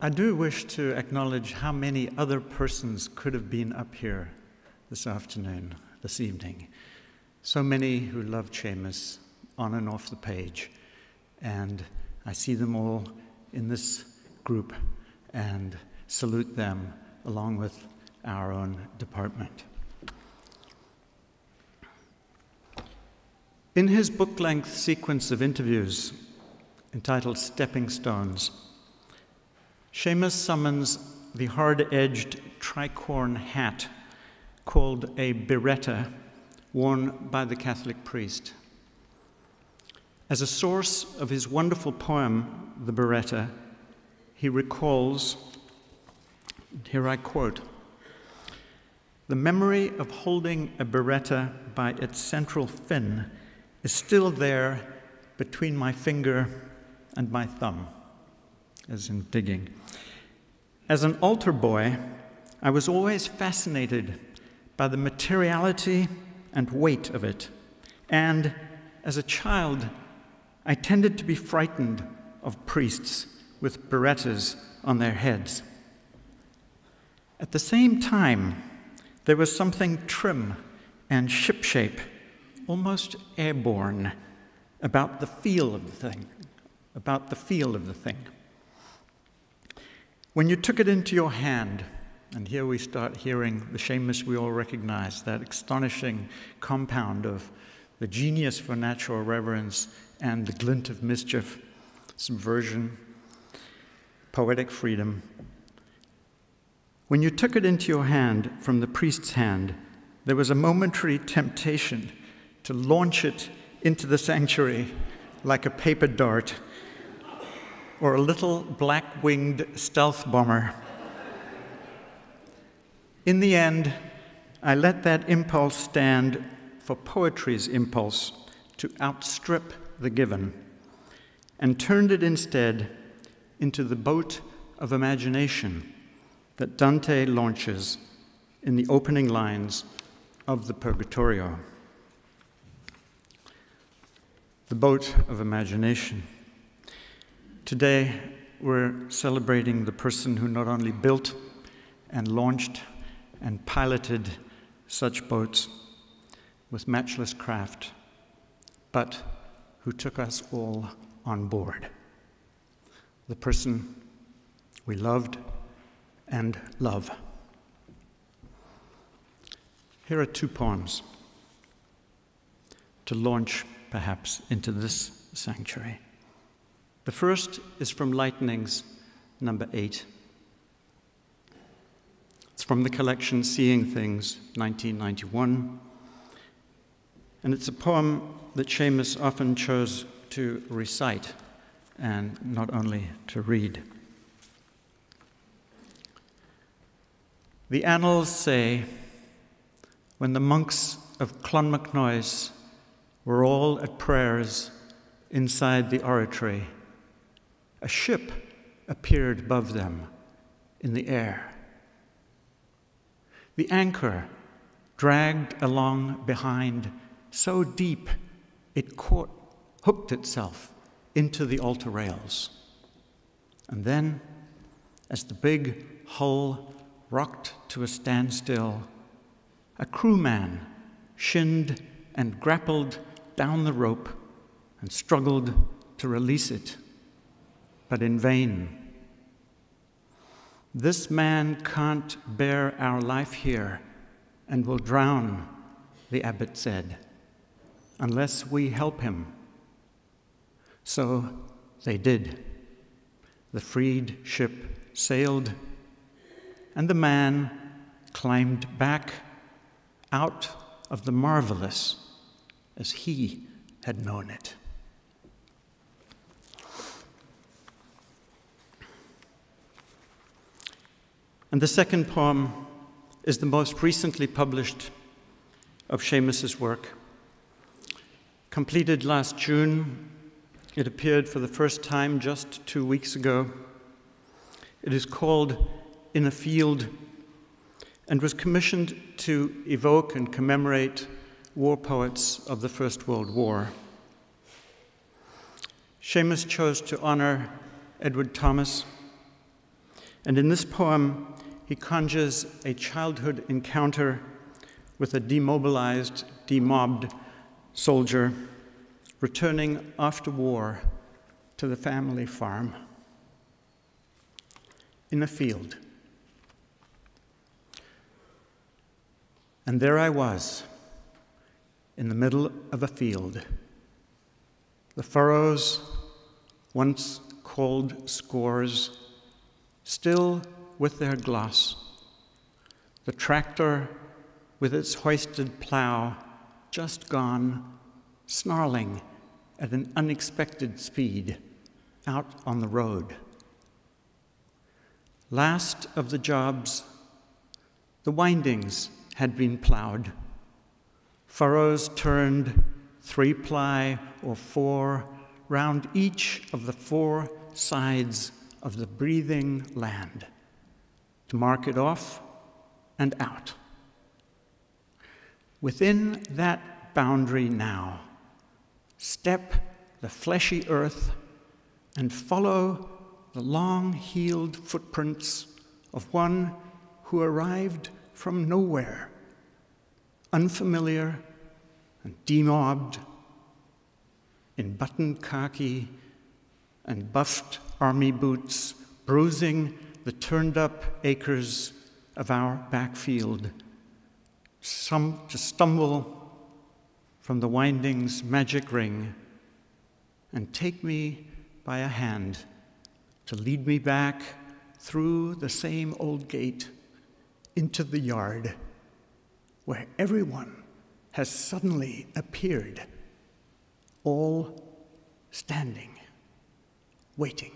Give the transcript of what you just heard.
I do wish to acknowledge how many other persons could have been up here this afternoon, this evening. So many who loved Seamus on and off the page. And I see them all in this group and salute them along with our own department. In his book-length sequence of interviews entitled Stepping Stones, Seamus summons the hard-edged tricorn hat called a biretta worn by the Catholic priest. As a source of his wonderful poem, The Biretta, he recalls, here I quote, "The memory of holding a biretta by its central fin is still there between my finger and my thumb," as in digging. "As an altar boy, I was always fascinated by the materiality and weight of it, and as a child, I tended to be frightened of priests with birettas on their heads. At the same time, there was something trim and shipshape, almost airborne, about the feel of the thing. When you took it into your hand," and here we start hearing the Seamus we all recognize, that astonishing compound of the genius for natural reverence and the glint of mischief, subversion, poetic freedom. When you took it into your hand from the priest's hand, there was a momentary temptation to launch it into the sanctuary like a paper dart or a little black-winged stealth bomber. In the end, I let that impulse stand for poetry's impulse to outstrip the given, and turned it instead into the boat of imagination that Dante launches in the opening lines of the Purgatorio. The boat of imagination. Today, we're celebrating the person who not only built and launched and piloted such boats with matchless craft, but who took us all on board. The person we loved and love. Here are two poems to launch, perhaps, into this sanctuary. The first is from Lightenings, number 8. It's from the collection Seeing Things, 1991. And it's a poem that Seamus often chose to recite and not only to read. The annals say, when the monks of Clonmacnoise were all at prayers inside the oratory, a ship appeared above them in the air. The anchor dragged along behind so deep it hooked itself into the altar rails. And then, as the big hull rocked to a standstill, a crewman shinned and grappled down the rope and struggled to release it, but in vain. "This man can't bear our life here and will drown," the abbot said, "unless we help him." So they did. The freed ship sailed, and the man climbed back out of the marvelous as he had known it. And the second poem is the most recently published of Seamus's work. Completed last June, it appeared for the first time just 2 weeks ago. It is called In a Field and was commissioned to evoke and commemorate war poets of the First World War. Seamus chose to honor Edward Thomas, And in this poem, he conjures a childhood encounter with a demobilized, demobbed soldier returning after war to the family farm in a field. And there I was, in the middle of a field. The furrows, once called scores, still with their gloss. The tractor with its hoisted plow just gone, snarling at an unexpected speed out on the road. Last of the jobs, the windings had been plowed. Furrows turned 3-ply or 4 round each of the 4 sides of the breathing land to mark it off and out. Within that boundary now, step the fleshy earth and follow the long-heeled footprints of one who arrived from nowhere, unfamiliar and demobbed, in buttoned khaki and buffed army boots, bruising the turned-up acres of our backfield, to stumble from the winding's magic ring and take me by a hand to lead me back through the same old gate into the yard where everyone has suddenly appeared, all standing, waiting.